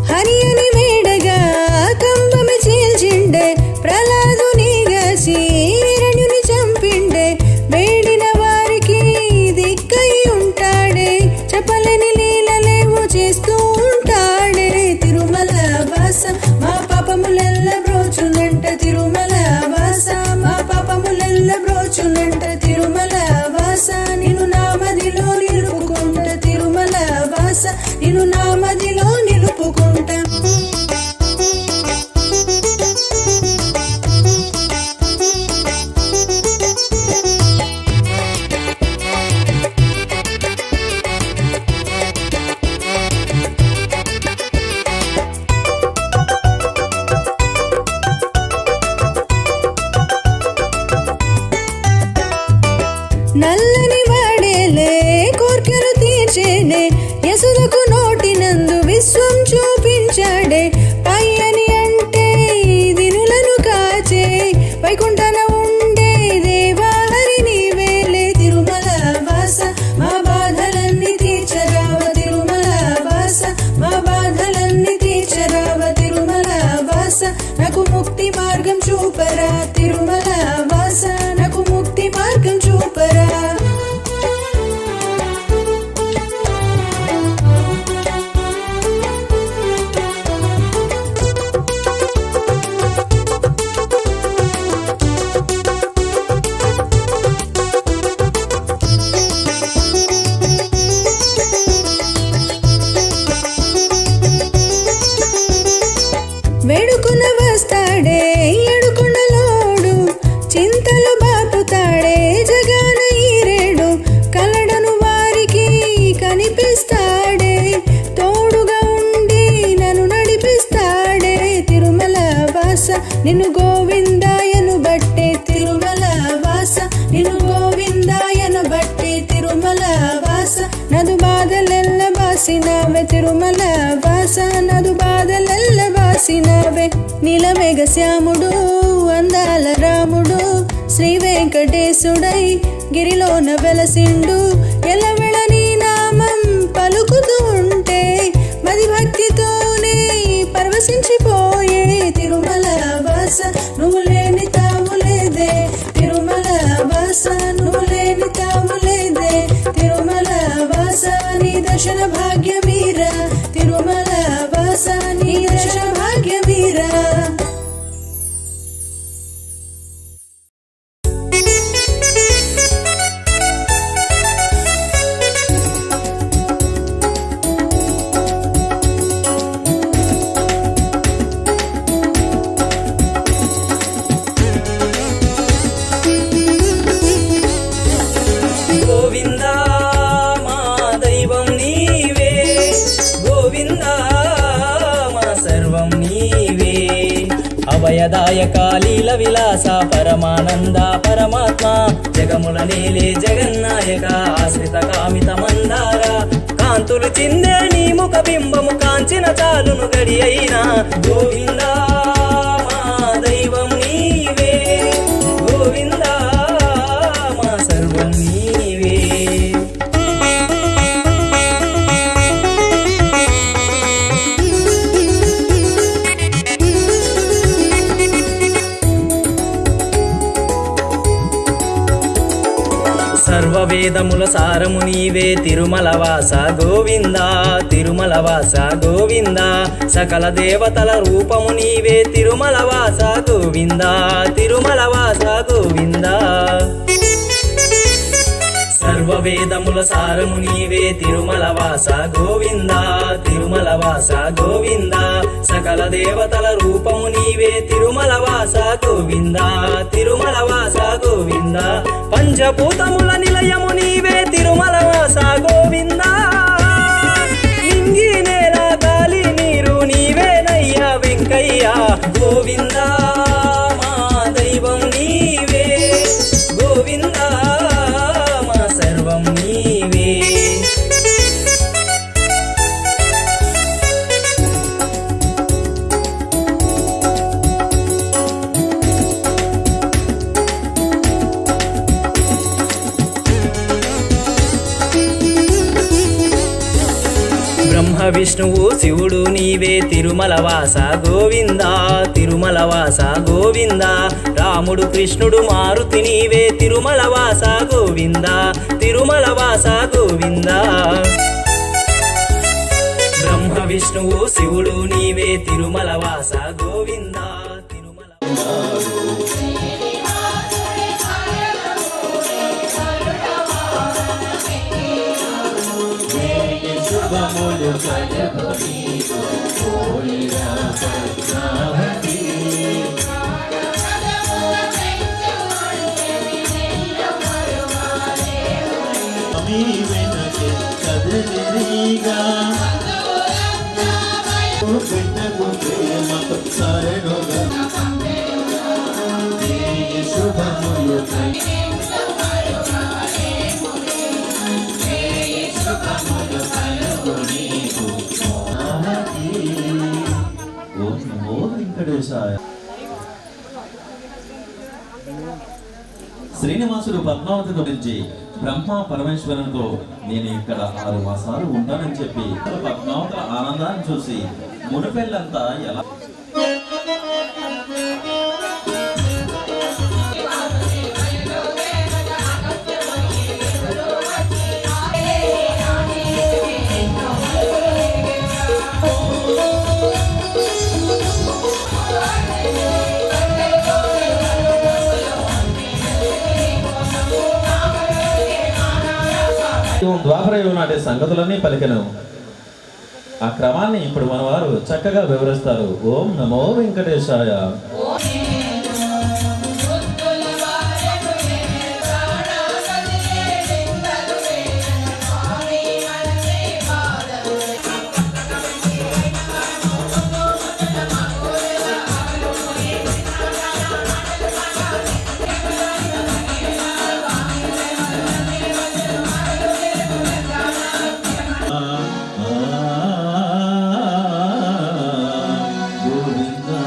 హరియని మేడగా కంబమి చీల్చిండే ప్రహ్లాదునిగాసి హిరణ్యుని చంపిండే. వేడిన వారికి దిక్కై ఉంటాడే, చెప్పలేని లీలలేవో చేస్తూ ఉంటాడే. తిరుమల వాస మా పాపములెల్ల బ్రోచునంట, తిరుమల వాస మా పాపములెల్ల బ్రోచునంట, తిరుమల వాస నిన్ను నామదిలో నిలుపుకుంట, తిరుమల వాస నిన్ను నామదిలో నిలుపుకుంటా. నల్లని వాడేలే కోర్కెలు తీర్చేనే, యసులకు నోటినందు విశ్వం చూపించాడే. పయ్యని అంటే దినులను కాచే, వైకుంఠన ఉండే దేవా హరి నీవేలే. తిరుమల వాస మా బాధలన్నీ తీర్చరావ, తిరుమల వాస మా బాధలన్నీ తీర్చరావ, తిరుమల వాస నాకు ముక్తి మార్గం చూపరా, తిరుమల వాస నాకు ముక్తి మార్గం చూపరా. వేడుకున వస్తాడే ఎడుకునలోడు, చింతలు బాపుతాడే జగాన ఈరేడు. కలడను వారికి కనిపిస్తాడే, తోడుగా ఉండి నన్ను నడిపిస్తాడే. తిరుమల వాస నిన్ను గోవిందాయను బట్టే, తిరుమల వాస నిన్ను గోవిందాయను బట్టే, తిరుమల వాస నదు బాధలెల్ల బాసినావే, తిరుమల వాస నదు బాధలెల్ల బాసినావే. నీలమేఘశ్యాముడు అందాల రాముడు శ్రీ వెంకటేశుడై గిరిలోన వెలసిండు. ఎల్లవేళ నీ నామం పలుకుతూ ఉంటే మది భక్తితోనే పరవశించిపోయే. తిరుమల వాస నువ్వు లేని తావులేదే, తిరుమల వాస నువ్వు లేని తావులేదే, తిరుమల వాస నీ దర్శన భాగ్యమీరా, తిరుమల వాస నీ దర్శన భాగ్యమీరా. గోవిందా మా దైవం నీవే, గోవిందా మా సర్వం నీవే. అభయదాయక లీల విలాస పరమానంద పరమాత్మ, జగముల నేలే జగన్నాయక ఆశ్రిత కామిత మందార కాంతులు చిందే నీ ముఖ బింబము కాంచిన చాలును గడి అయినా గోవిందా మా దైవం నీవే గోవిందా మా సర్వం నీవే. సర్వవేదముల సారము నీవే తిరుమల వాస గోవిందా తిరుమల వాస గోవిందా సకల దేవతల రూపము నీవే తిరుమల వాస గోవిందా తిరుమల వాస గోవిందా. సర్వవేదముల సారము నీవే తిరుమల వాస గోవిందా తిరుమల వాస గోవిందా సకల దేవతల రూపము నీవే తిరుమల వాస గోవిందా తిరుమల వాస గోవిందా. పంచభూతముల నిలయము నీవే తిరుమల వాస గోవిందా నింగి నేల గాలి నీరు నీవేనయ్యా వెంకయ్య గోవిందా మా దైవం నీవే గోవిందా మా సర్వం నీవే. బ్రహ్మ విష్ణువు శివుడు నీవే తిరుమల వాస గోవిందా తిరుమల వాస గోవిందా రాముడు కృష్ణుడు మారుతి నీవే తిరుమల వాస గోవిందా తిరుమల వాస గోవిందా. బ్రహ్మ విష్ణువు శివుడు నీవే తిరుమల వాస గోవిందా తిరుమల. ఓం నమో వెంకటేశాయ. శ్రీనివాసుడు పద్మావతి గురించి బ్రహ్మ పరమేశ్వరునితో నేను ఇక్కడ 6 మాసాలు ఉంటానని చెప్పి పద్మావతుల ఆనందాన్ని చూసి మునిపెళ్ళంతా ఎలా ద్వాపరయుగం నాటి సంగతులన్నీ పలికెను. ఆ క్రమాన్ని ఇప్పుడు మన వారు చక్కగా వివరిస్తారు. ఓం నమో వెంకటేశాయ. గోవిందా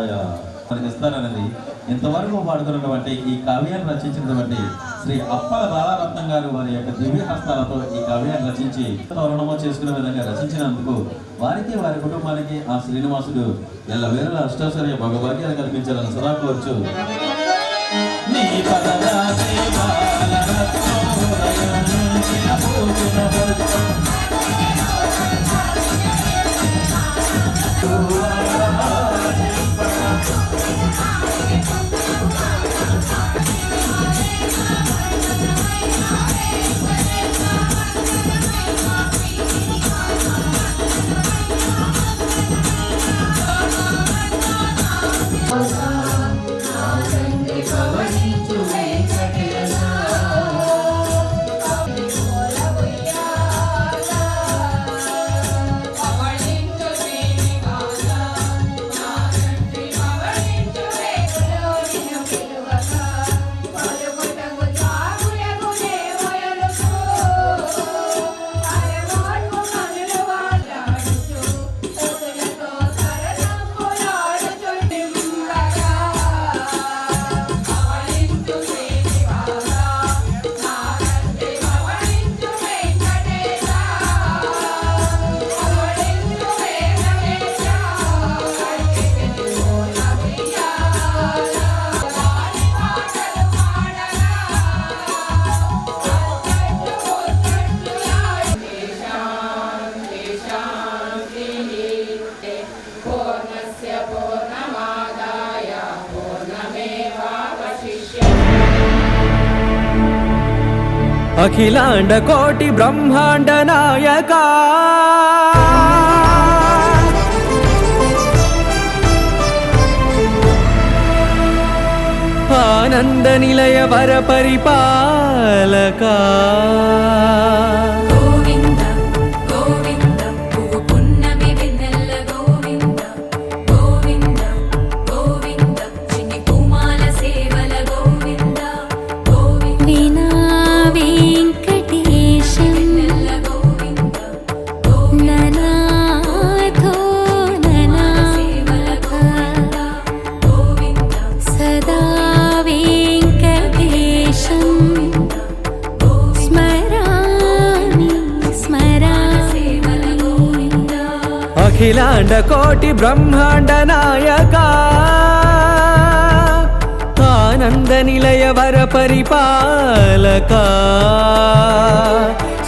విజయాయ మనకి ఇస్తారన్నది ఇంతవరకు పాడుతున్నటువంటి ఈ కావ్యాన్ని రచించినటువంటి శ్రీ అప్పల బాలారత్నం గారు వారి యొక్క దివ్య హస్తాలతో ఈ కావ్యాన్ని రచించి తోరణము చేసుకునే విధంగా రచించినందుకు వారికి వారి కుటుంబానికి ఆ శ్రీనివాసుడు ఎల్లవేళ అష్టైశ్వర్య భోగభాగ్యాలు కల్పించాలని సదా కోరుచు నీ పదరాశి బాలరత్నోదయం అఖిలాండ కోటి బ్రహ్మాండ నాయక ఆనంద నిలయ వర పరిపాలక గోవింద గోవింద పువ్వు పున్నమి వెన్నెల గోవింద గోవింద గోవింద చిన్ని పూమాల సేవల గోవింద గోవింద వీణా వెంకటేశం వెన్నెల గోవింద ననాథో ననా సేవల గోవింద గోవింద సదా వెంకటేశం స్మరామి స్మరామి సేవల గోవింద అఖిలాండ కోటి బ్రహ్మాండ నాయక ఆనంద నిలయ వర పరిపాలక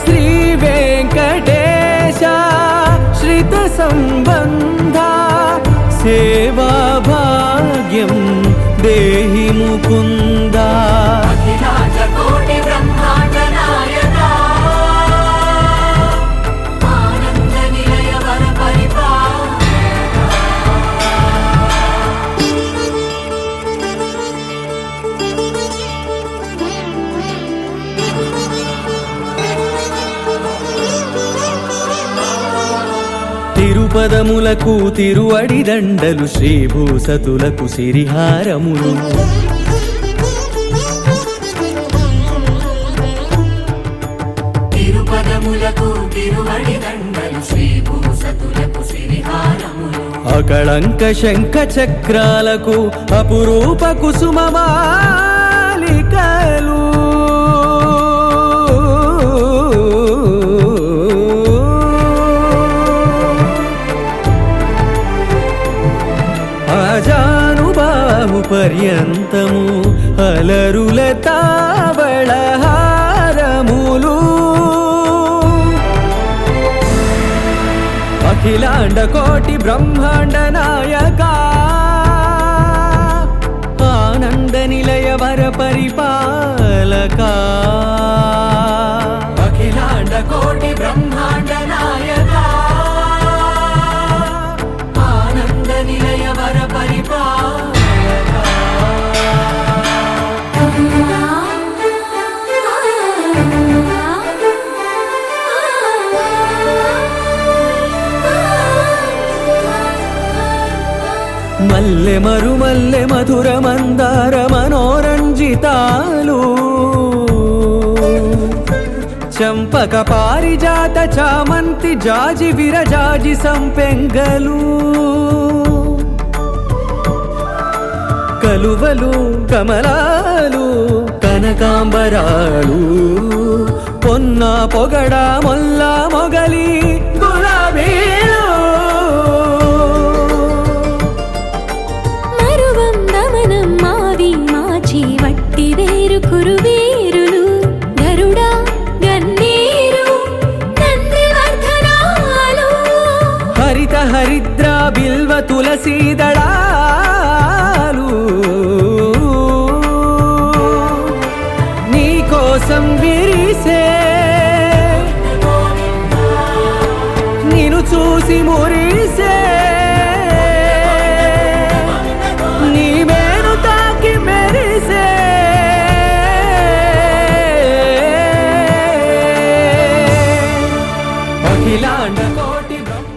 శ్రీ వెంకటేశ శ్రిత సంబంధ సేవా భాగ్యం దేహి ముకుంద అఖిలాండ కోటి బ్రహ్మాండ నాయక ఆనంద నిలయ వర తిరుపదములకు తిరువడి దండలు శ్రీభూసతులకు సిరిహారములు తిరుపదములకు తిరువడి దండలు శ్రీభూసతులకు సిరిహారములు అకళంక శంఖ చక్రాలకు అపురూప కుసుమమాలికలు ఆజానుబాహు పర్యంతము అలరుల తావళహారములు అఖిలాండ కోటి బ్రహ్మాండ నాయక ఆనంద నిలయ వర పరిపాలక అఖిలాండ కోటి బ్రహ్మాండ నాయక ఆనంద నిలయ వర పరిపాలక మల్లె మరుమల్లె మధుర మందార మనోరంజితాలు చంపక పారిజాత చామంతి జాజి విరజాజి సంపెంగలు కలువలు కమలాలు కనకాంబరాలు పొన్న పొగడ మొల్ల మొగలి గులాబీలు మరువం దమనం మావి మాచి వట్టి వేరు కురువేరులు గరుడా గన్నేరు నందివర్ధనాలు హరిత హరిద్ర బిల్వ తులసీ దళాలు నీ కోసం విరిసే నిన్ను చూసి మురిసే నీ మేను తాకి మెరిసే అఖిలాండ కోటి బ్రహ్మ